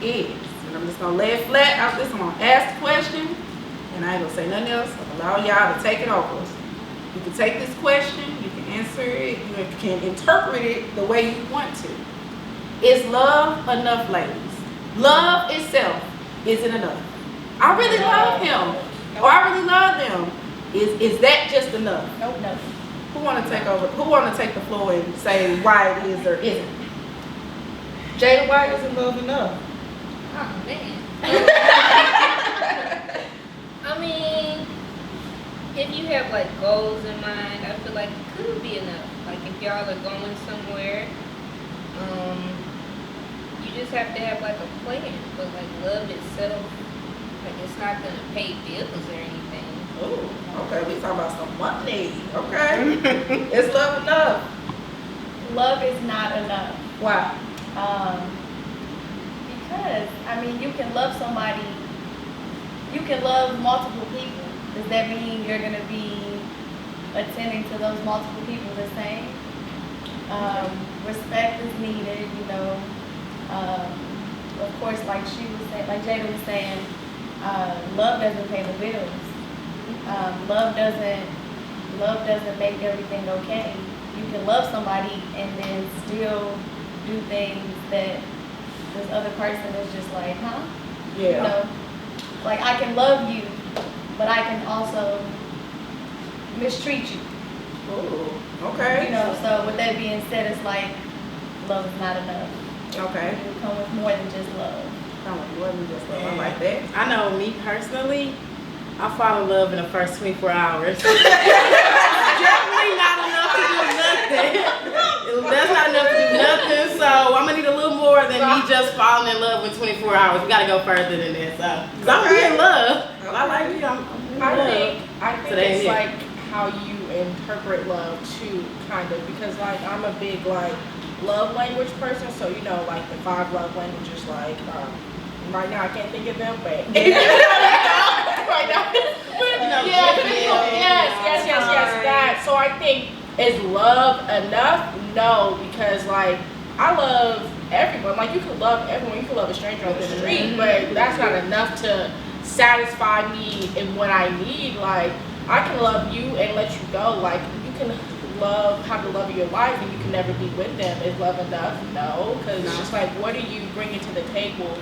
is. And I'm just gonna lay it flat out this. I'm gonna ask the question, and I ain't gonna say nothing else. I'm gonna allow y'all to take it over. You can take this question, you can answer it, you can interpret it the way you want to. Is love enough, ladies? Love itself isn't enough. I really love him, or I really love them. Is that just enough? Nope. Who want to take over? Who want to take the floor and say why it is or isn't? Jada, why isn't love enough? Oh man. I mean, if you have like goals in mind, I feel like it could be enough. Like if y'all are going somewhere, you just have to have like a plan. But like love itself, like it's not gonna pay bills or anything. Oh, okay. We talking about some money. Okay. Is love enough? Love is not enough. Why? Because, I mean, you can love somebody, you can love multiple people. Does that mean you're going to be attending to those multiple people the same? Respect is needed, you know. Of course, like she was saying, like Jada was saying, love doesn't pay the bills. Love doesn't make everything okay. You can love somebody and then still do things that this other person is just like, huh? Yeah. You know, like I can love you, but I can also mistreat you. Oh, okay. You know, so with that being said, it's like love is not enough. Okay. It will come with more than just love. Come on, more than just love. I like that. I know me personally, I fall in love in the first 24 hours. Definitely not enough to do nothing. That's not enough to do nothing. So I'm gonna need a little more than me just falling in love in 24 hours. We gotta go further than that. So, cause I'm in love. I like you. I'm in love. I think So they it's hit. like how you interpret love too, kind of, because like I'm a big like love language person, so you know like the 5 love languages, like right now I can't think of them, but right now, yes, that. So I think, is love enough? No, because like I love everyone. Like you can love everyone, you can love a stranger on the street, but that's not enough to satisfy me in what I need. Like I can love you and let you go. Like you can have the love of your life and you can never be with them. Is love enough? No, because it's just like, what are you bringing to the table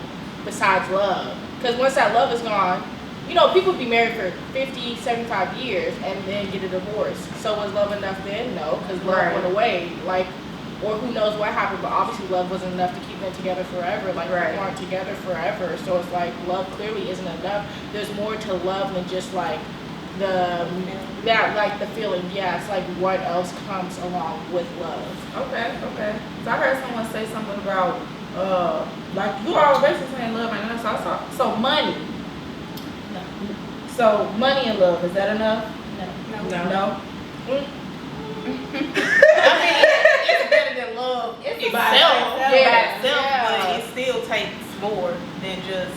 besides love? Because once that love is gone, you know, people be married for 50, 75 years and then get a divorce. So was love enough then? No, because love went away. Like, or who knows what happened, but obviously love wasn't enough to keep them together forever. Like, they weren't together forever. So it's like, love clearly isn't enough. There's more to love than just like the feeling. Yeah, it's like what else comes along with love. Okay. So I heard someone say something about like you are basically saying love ain't enough. So money. No. So money and love, is that enough? No. I mean, it's better than love itself, but it still takes more than just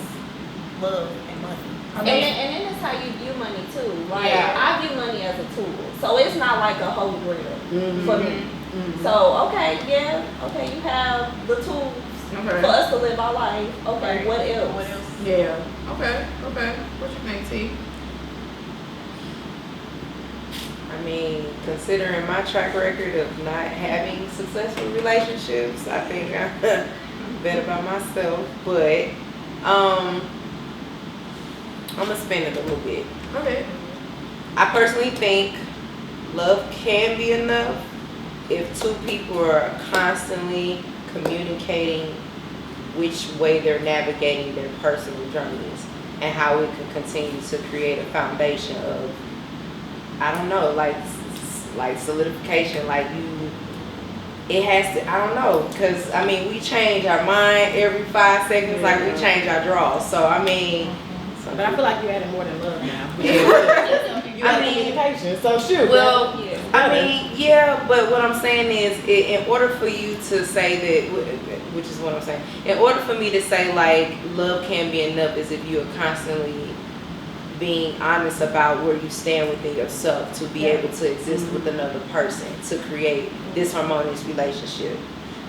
love and money. And then it's how you view money too. Like I view money as a tool, so it's not like a holy grail for me. So you have the tools for us to live our life. Okay, what else? Yeah. Okay. What you think, T? I mean, considering my track record of not having successful relationships, I think I'm better by myself. But I'm gonna spin it a little bit. Okay. I personally think love can be enough if 2 people are constantly communicating which way they're navigating their personal journeys and how we can continue to create a foundation of, I don't know, like solidification. Like it has to, I don't know, because I mean we change our mind every 5 seconds, like we change our draws. So I mean, But I feel like you added more than love now. I mean, communication. So sure. Well, I mean, yeah, but what I'm saying is, in order for you to say that, which is what I'm saying, in order for me to say like love can be enough, is if you are constantly being honest about where you stand within yourself to be able to exist with another person to create this harmonious relationship.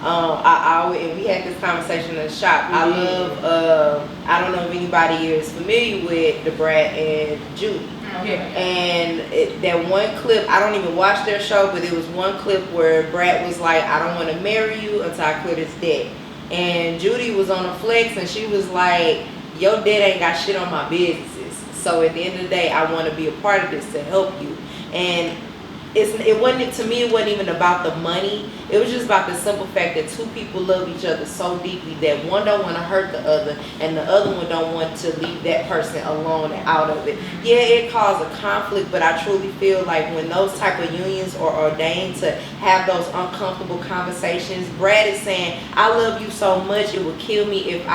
I always, and we had this conversation in the shop. I love, I don't know if anybody is familiar with the Brad and Judy. And that one clip, I don't even watch their show, but it was one clip where Brad was like, I don't want to marry you until I clear this debt. And Judy was on a flex and she was like, your debt ain't got shit on my businesses. So at the end of the day, I want to be a part of this to help you. And it wasn't, to me, it wasn't even about the money. It was just about the simple fact that two people love each other so deeply that one don't want to hurt the other and the other one don't want to leave that person alone and out of it. Yeah, it caused a conflict, but I truly feel like when those type of unions are ordained to have those uncomfortable conversations, Brad is saying, I love you so much it would kill me if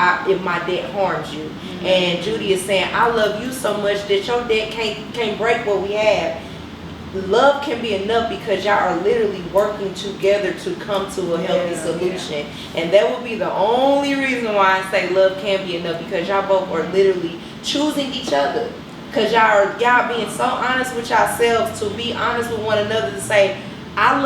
my debt harms you. And Judy is saying, I love you so much that your debt can't break what we have. Love can be enough because y'all are literally working together to come to a healthy solution. And that would be the only reason why I say love can be enough, because y'all both are literally choosing each other. Because y'all being so honest with yourselves to be honest with one another to say, I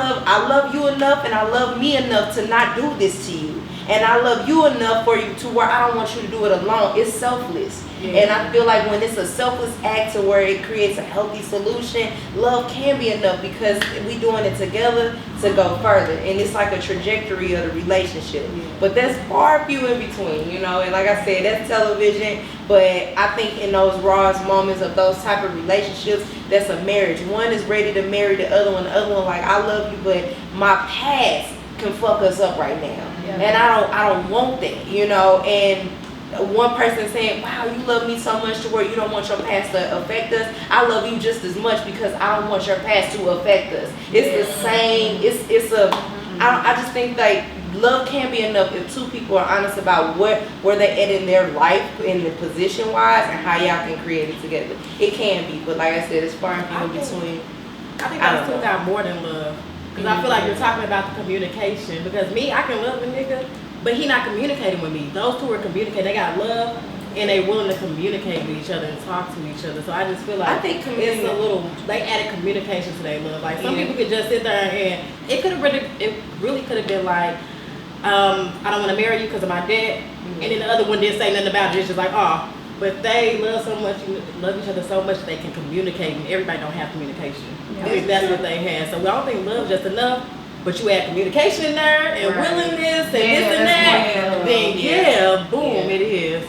love you enough and I love me enough to not do this to you. And I love you enough for you to where I don't want you to do it alone. It's selfless. And I feel like when it's a selfless act to where it creates a healthy solution, love can be enough because we doing it together to go further. And it's like a trajectory of the relationship. But that's far few in between, you know. And like I said, that's television. But I think in those rawest moments of those type of relationships, that's a marriage. One is ready to marry the other one. The other one like, I love you, but my past can fuck us up right now. And I don't want that, you know. And one person saying, wow, you love me so much to where you don't want your past to affect us. I love you just as much because I don't want your past to affect us. It's the same. I just think like love can be enough if two people are honest about where they at in their life, in the position wise, and how y'all can create it together. It can be, but like I said, it's far and few in between. I think those two got more than love. Because I feel like you're talking about the communication. Because me, I can love a nigga, but he not communicating with me. Those two are communicating. They got love, and they willing to communicate with each other and talk to each other. So I just feel like it's a little, they added communication to their love. Like some people could just sit there and it really could have been like, I don't want to marry you because of my debt. And then the other one didn't say nothing about it. It's just like, oh. But they love so much, love each other so much that they can communicate, and everybody don't have communication. I think that's what they have. So I don't think love just enough, but you add communication in there and willingness and this and that, then boom, it is.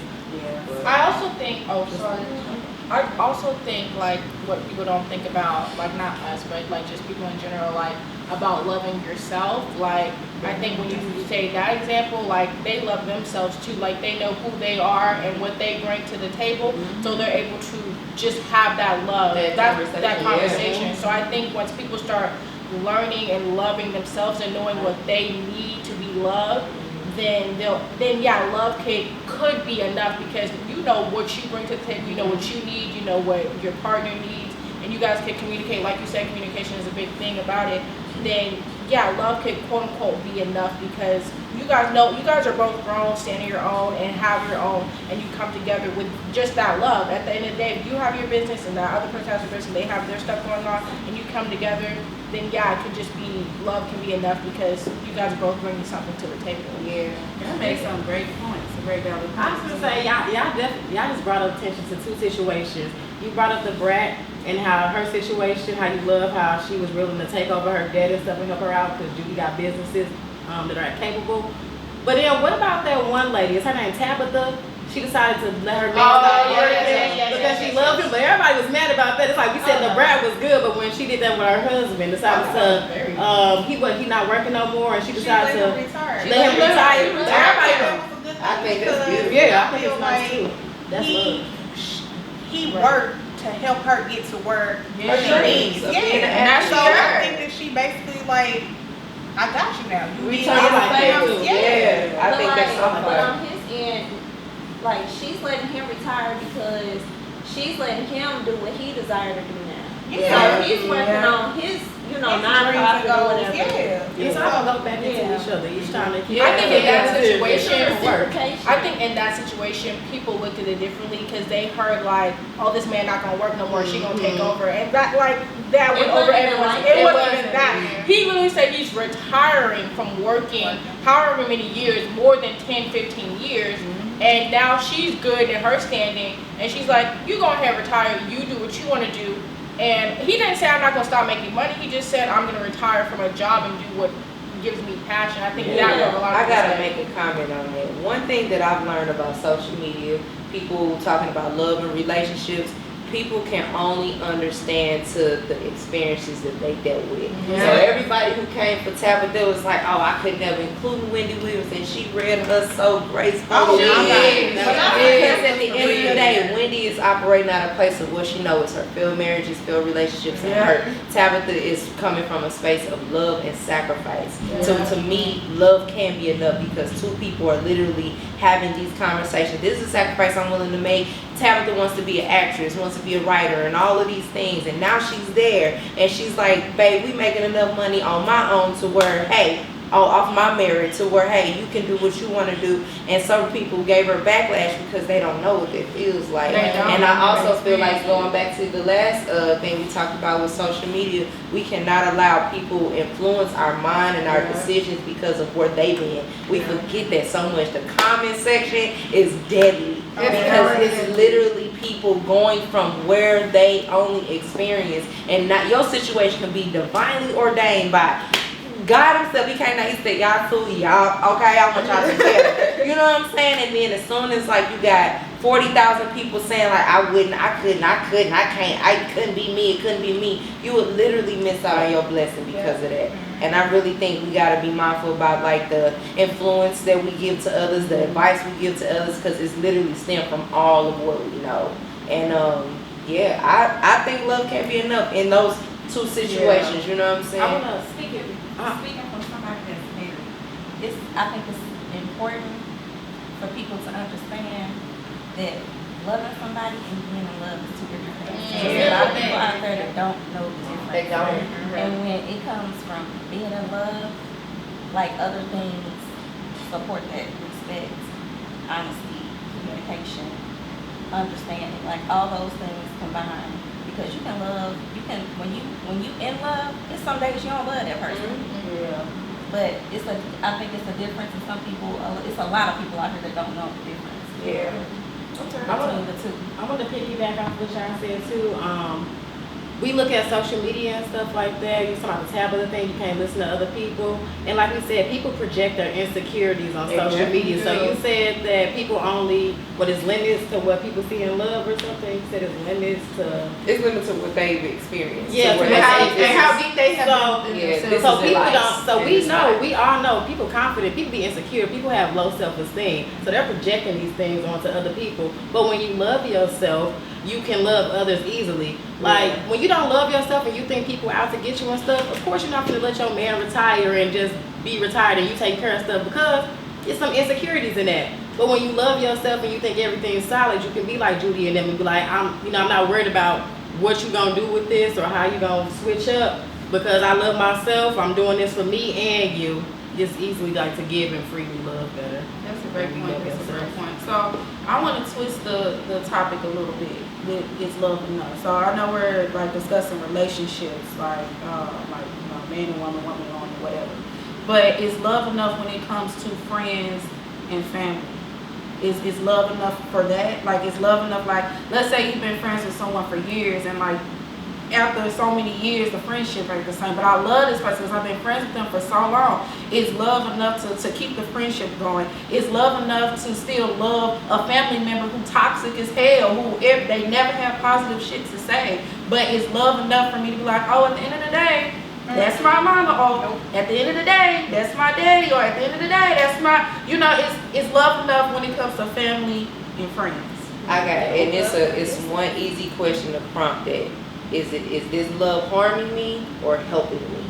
I also think, I also think like what people don't think about, like not us, but like just people in general, like about loving yourself. Like I think when you say that example, like they love themselves too. Like they know who they are and what they bring to the table, so they're able to just have that love, that conversation. So I think once people start learning and loving themselves and knowing what they need to be loved, then love could be enough, because you know what you bring to the table, you know what you need, you know what your partner needs, and you guys can communicate. Like you said, communication is a big thing about it. Then love could quote unquote be enough, because you guys are both grown, stand on your own, and have your own, and you come together with just that love. At the end of the day, if you have your business and that other person has their business, they have their stuff going on, and you come together, then it could just be, love can be enough because you guys are both bringing something to the table. That makes some great points, some great valid points. I was gonna say y'all just brought up attention to two situations. You brought up the brat and how her situation, how you love how she was willing to take over her debt and stuff and help her out because Judy got businesses that are capable. But then what about that one lady? Is her name Tabitha? She decided to let her man stop working because she loved him, but everybody was mad about that. It's like we said the brat was good, but when she did that with her husband, decided to he not working no more, and she decided to let him retire. I think that's beautiful. Yeah, I think it's nice too. That's love. He worked to help her get to where she needs. And so I think that she basically like, I got you now. We talk about that too. I think that's something. But on his end, like she's letting him retire because she's letting him do what he desired to do now. So he's working on his, you know, nonprofit or whatever. Yeah. It's all gonna go back into each other each time they keep. I think in that situation, Reciprocation. I think in that situation, people looked at it differently because they heard like, "Oh, this man not gonna work no more. She gonna take over," and that that went over everyone's. It wasn't even that. He literally said he's retiring from working however many years, more than 10, 15 years, and now she's good in her standing, and she's like, "You go ahead, retire. You do what you want to do." And he didn't say I'm not gonna stop making money. He just said I'm gonna retire from a job and do what gives me passion. I think that was a lot of I gotta people make a comment on that. One thing that I've learned about social media, people talking about love and relationships, people can only understand to the experiences that they dealt with. Yeah. So everybody who came for Tabitha was like, "Oh, I could never," including Wendy Williams, and she read her so gracefully. Oh, Because at the end of the day, Wendy is operating out of a place of what she knows her failed marriages, failed relationships, and hurt. Tabitha is coming from a space of love and sacrifice. So to me, love can be enough because two people are literally having these conversations. This is a sacrifice I'm willing to make. Tabitha wants to be an actress, wants to be a writer, and all of these things. And now she's there, and she's like, "Babe, we making enough money on my own to where, hey, off my merit to where, hey, you can do what you want to do." And some people gave her backlash because they don't know what it feels like. And I also feel like, going back to the last thing we talked about with social media, we cannot allow people influence our mind and our decisions because of where they've been. We forget that so much. The comment section is deadly because it's literally people going from where they only experience, and not your situation can be divinely ordained by God himself. He came down, he said, "Y'all too, y'all, okay, I want y'all together." You know what I'm saying? And then as soon as like you got 40,000 people saying like, "I wouldn't, I couldn't, I can't, it couldn't be me, it couldn't be me," you would literally miss out on your blessing because of that. And I really think we gotta be mindful about like the influence that we give to others, the advice we give to others, because it's literally stemmed from all of what we know. And I think love can be enough in those two situations. You know what I'm saying? I want to speaking from somebody that's married. I think it's important for people to understand that loving somebody and being in love is two different things. There's a lot of people out there that don't know the difference. They don't. And when it comes from being in love, like other things support that: respect, honesty, communication, understanding, like all those things combined. Because you can love, when you in love, there's some days you don't love that person. But I think it's a difference, and some people, it's a lot of people out here that don't know the difference. Between the two. I want to piggyback off what y'all said too. We look at social media and stuff like that. You talk about the Tabitha thing, you can't listen to other people. And like we said, people project their insecurities on social media. So you said that people only, is limits to what people see in love or something? You said it's limits to what they've experienced. Yeah, and how deep they have so people don't, so we all know people confident, people be insecure, people have low self-esteem. So they're projecting these things onto other people. But when you love yourself, you can love others easily. Like when you don't love yourself and you think people out to get you and stuff, of course you're not gonna let your man retire and just be retired and you take care of stuff, because there's some insecurities in that. But when you love yourself and you think everything's solid, you can be like Judy and them and be like, I'm not worried about what you gonna do with this or how you gonna switch up, because I love myself, I'm doing this for me and you. Just easily like to give and freely love better. That's a great point. That's a great point. So I want to twist the topic a little bit. Is love enough? So I know we're like discussing relationships, like man and woman, woman and woman, whatever. But is love enough when it comes to friends and family? Is love enough for that? Like, is love enough? Like, let's say you've been friends with someone for years, and like after so many years, the friendship ain't the same. But I love this person because I've been friends with them for so long. Is love enough to keep the friendship going? Is love enough to still love a family member who toxic as hell, who they never have positive shit to say? But is love enough for me to be like, oh, at the end of the day, that's my mama, or at the end of the day, that's my daddy, or at the end of the day, that's my, is love enough when it comes to family and friends? I got it. And it's one easy question to prompt that. Is this love harming me or helping me?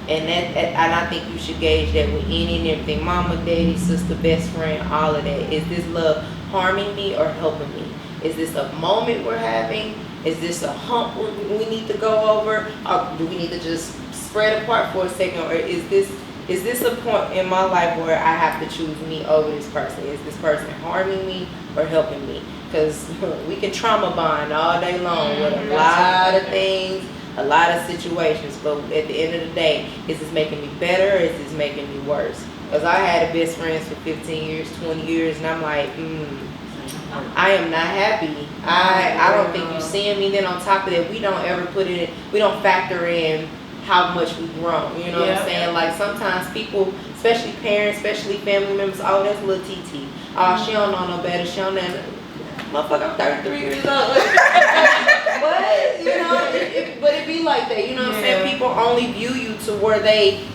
And I think you should gauge that with any and everything. Mama, daddy, sister, best friend, all of that. Is this love harming me or helping me? Is this a moment we're having? Is this a hump we need to go over? Or do we need to just spread apart for a second? Or is this a point in my life where I have to choose me over this person? Is this person harming me or helping me? Because we can trauma bond all day long with a lot of things, a lot of situations, but at the end of the day, is this making me better or is this making me worse? Because I had a best friends for 15 years, 20 years, and I'm like, I am not happy. I don't think you seeing me. Then on top of that, we don't ever we don't factor in how much we've grown. You know what I'm saying? Like sometimes people, especially parents, especially family members, oh, that's little TT. Oh, she don't know no better. She don't know. Motherfucker, I'm 33 years old. What? You know, but it be like that. You know what I'm saying? People only view you to where they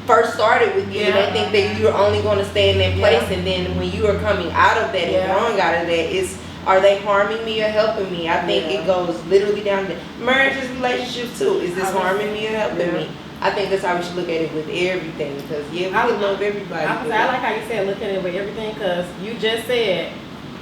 first started with you. They think that you're only going to stay in that place, and then when you are coming out of that and growing out of that, are they harming me or helping me? I think it goes literally down to marriages, relationships too. Is this harming me or helping me? I think that's how we should look at it with everything. Because we love everybody. I like how you said look at it with everything, because you just said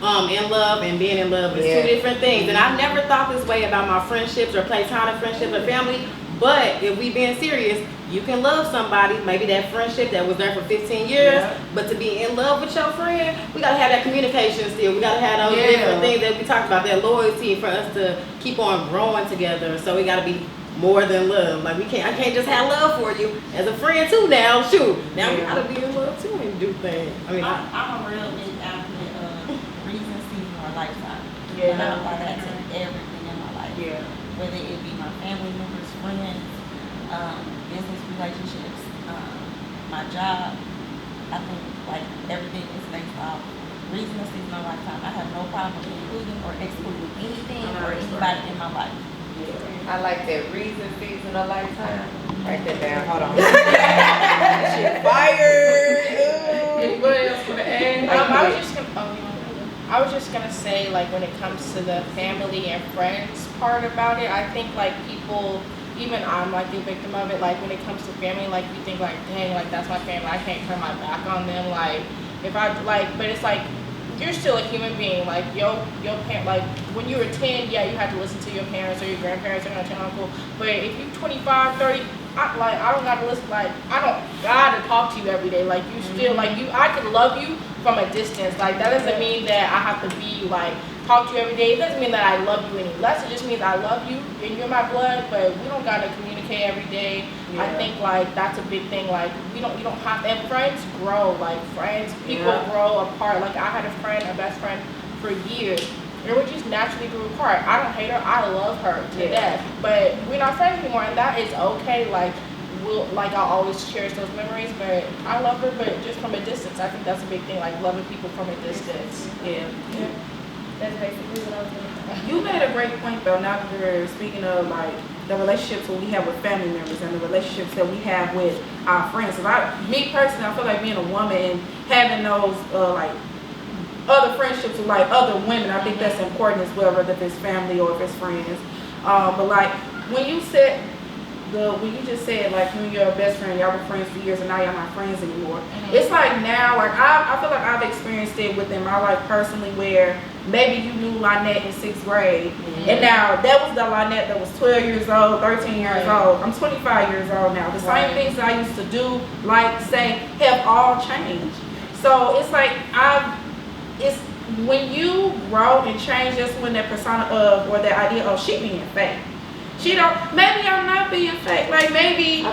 in love and being in love is two different things. And I never thought this way about my friendships or platonic friendships or family. But if we being serious, you can love somebody, maybe that friendship that was there for 15 years, but to be in love with your friend, we gotta have that communication still. We gotta have those different things that we talked about, that loyalty for us to keep on growing together. So we gotta be more than love. Like I can't just have love for you as a friend too now. Shoot, now we gotta be in love too and do things. I mean, I'm a real big advocate of reason, season, or lifetime. And I apply that to everything in my life. Whether it be my family members, friends, business relationships, my job. I think like everything is based off reason, season, or lifetime. I have no problem including or excluding anything or anybody in my life. I like that. Reason, season, or lifetime. Write that down. Hold on. Shit fire. Anybody else want to add? I was just gonna say, like, when it comes to the family and friends part about it, I think like people, even I'm like the victim of it. Like when it comes to family, like you think like, dang, like that's my family. I can't turn my back on them. Like if I like, but it's like you're still a human being. Like your parent, like when you were 10, yeah, you had to listen to your parents or your grandparents or your aunt and uncle. But if you're 25, 30, I don't gotta listen. Like I don't gotta talk to you every day. Like you still like you. I can love you from a distance. Like that doesn't mean that I have to be like talk to you every day. It doesn't mean that I love you any less. It just means I love you and you're my blood. But we don't gotta communicate every day. I think like that's a big thing. Like you don't have to. And friends grow. Like friends, people grow apart. Like I had a best friend for years. And we just naturally grew apart. I don't hate her. I love her to death. But we're not friends anymore, and that is okay. Like I'll always cherish those memories. But I love her, but just from a distance. I think that's a big thing. Like loving people from a distance. That's basically what I was going to say. You made a great point though. Now that we're speaking of like the relationships that we have with family members and the relationships that we have with our friends. So me personally, I feel like being a woman and having those like other friendships with like other women, I think that's important as well, whether if it's family or if it's friends. But like when you just said like when you're a best friend, y'all were friends for years and now y'all not friends anymore. It's like now, like I feel like I've experienced it within my life personally, where maybe you knew Lynette in 6th grade, and now that was the Lynette that was 12 years old, 13 years old. I'm 25 years old now. The same things that I used to do, like say, have all changed. So it's like it's when you grow and change, that's when that persona of, or that idea of she being fake. She don't, maybe I'm not being fake. Like maybe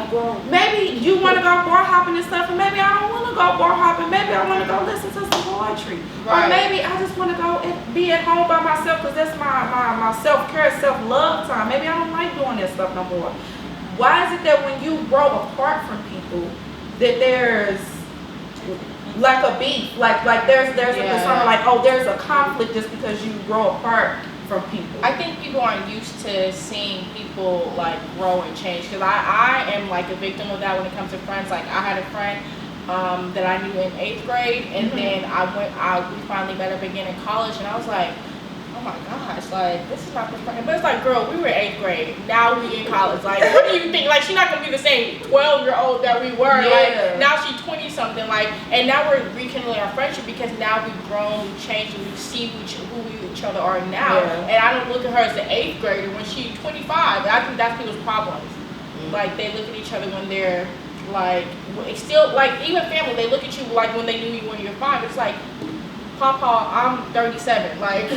you want to go bar hopping and stuff, and maybe I don't want to go bar hopping. Maybe I want to go listen to some poetry. Or maybe I just want to go and be at home by myself because that's my self-care, self-love time. Maybe I don't like doing that stuff no more. Why is it that when you grow apart from people that there's like a beef, like there's a persona, like, oh, there's a conflict just because you grow apart from people? I think people aren't used to seeing people like grow and change, because I am like a victim of that when it comes to friends. Like I had a friend that I knew in 8th grade, and then we finally met up again in college, and I was like, oh my gosh, like, this is not the friend. But it's like, girl, we were 8th grade. Now we in college. Like, what do you think? Like, she's not going to be the same 12-year-old that we were. Yeah. Like, now she's 20-something. Like, and now we're rekindling our friendship because now we've grown, we've changed, and we see who we each other are now. Yeah. And I don't look at her as an 8th grader when she's 25. I think that's people's problems. Like, they look at each other when they're, like, it's still, like, even family, they look at you like when they knew you when you're 5. It's like, Papa, I'm 37. Like,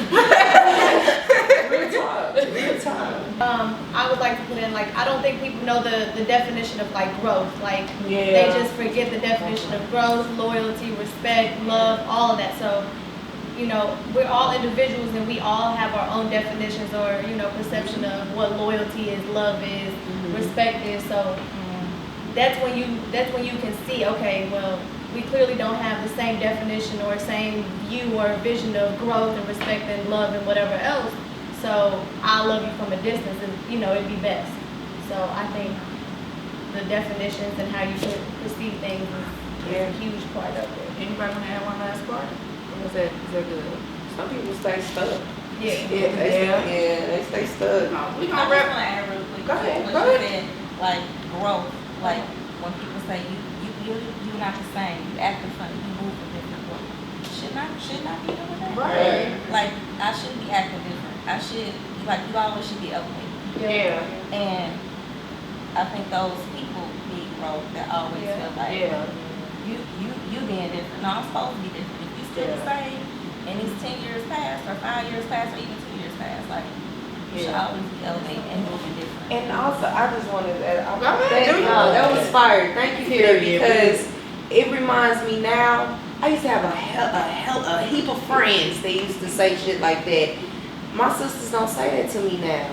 Real time. I would like to put in, like, I don't think people know the definition of, like, growth. Like, Yeah. they just forget the definition of growth, loyalty, respect, love, all of that. So, you know, we're all individuals and we all have our own definitions or, you know, perception of what loyalty is, love is, respect is. So that's when you can see, okay, well, we clearly don't have the same definition or same view or vision of growth and respect and love and whatever else. So I love you from a distance, and you know, it'd be best. So I think the definitions and how you perceive things is a huge part of it. Anybody want to add one last part? Or is that good? Some people stay stuck. Yeah. They stay stuck. We I gonna just wrap. want to add real quick. Go ahead, What go you ahead. said, like growth. Like when people say you're not the same. You acting funny. You move a different way. Should not be doing that. Right. Like I shouldn't be acting different. I should like you always should be uplifting. Yeah. And I think those people need growth that always feel like Yeah. you being different. No, I'm supposed to be different. If you still the same and it's 10 years past or 5 years past or even 2 years past, like you should always be elevating and moving different. And also, I just wanted to, That was fire. Thank you for that because it reminds me now. I used to have a heap of friends that used to say shit like that. My sisters don't say that to me now.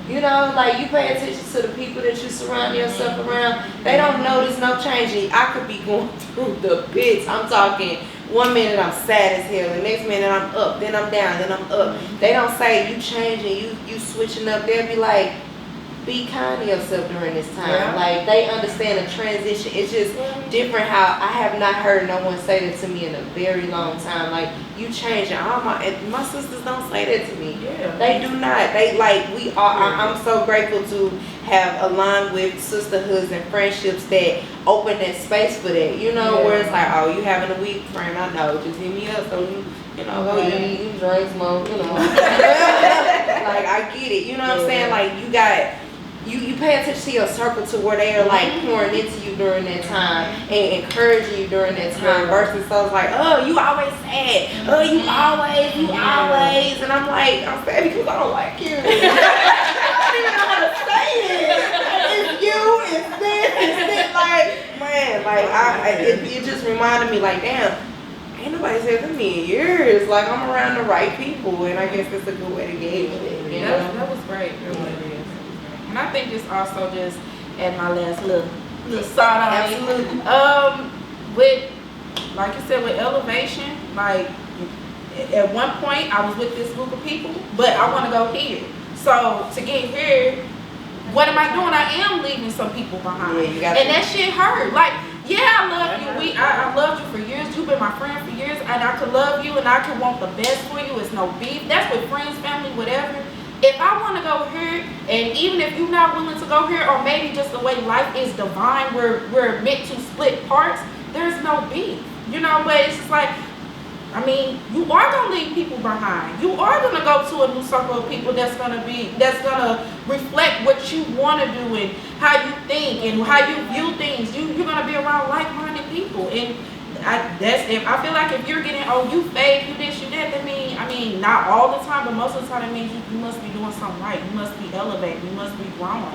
You know, like you pay attention to the people that you surround yourself around. They don't notice no change. I could be going through the pits. I'm talking 1 minute I'm sad as hell, the next minute I'm up, then I'm down, then I'm up. They don't say you changing, you switching up. They'll be like, be kind to yourself during this time. Yeah. Like they understand the transition. It's just different how I have not heard no one say that to me in a very long time. Like you changing. All my sisters don't say that to me. Yeah. They do not. They like we are. I'm so grateful to have aligned with sisterhoods and friendships that open that space for that. You know, where it's like, oh, you having a weak friend? I know. Just hit me up so you know, go eat, you drink, smoke. You know, like I get it. You know what I'm saying? Like you got. You pay attention to your circle to where they are like pouring into you during that time and encouraging you during that time versus so it's like, oh, you always sad. Oh, you always. And I'm like, I'm sad because I don't like you. I don't even know how to say it. It's you, it's this. Like, man, like it just reminded me like, damn, ain't nobody said to me in years. Like I'm around the right people and I guess that's a good way to gauge it. You know? That was great. It really is. And I think this also just add my last little side on it. Absolutely. With, like you said, with elevation, like at one point I was with this group of people, but I want to go here. So to get here, what am I doing? I am leaving some people behind. Yeah, you got and to. that shit hurt. Like, yeah, I love you. I loved you for years. You've been my friend for years, and I could love you and I could want the best for you. It's no beef. That's with friends, family, whatever. If I want to go here, and even if you're not willing to go here, or maybe just the way life is divine, we're meant to split parts, there's no beef. You know, but it's just like, I mean, you are going to leave people behind. You are going to go to a new circle of people that's going to reflect what you want to do and how you think and how you view things. You're going to be around like-minded people. And I feel like if you're getting, oh, you fake, you this, you that, I mean, not all the time, but most of the time it means you must be doing something right. You must be elevating. You must be growing.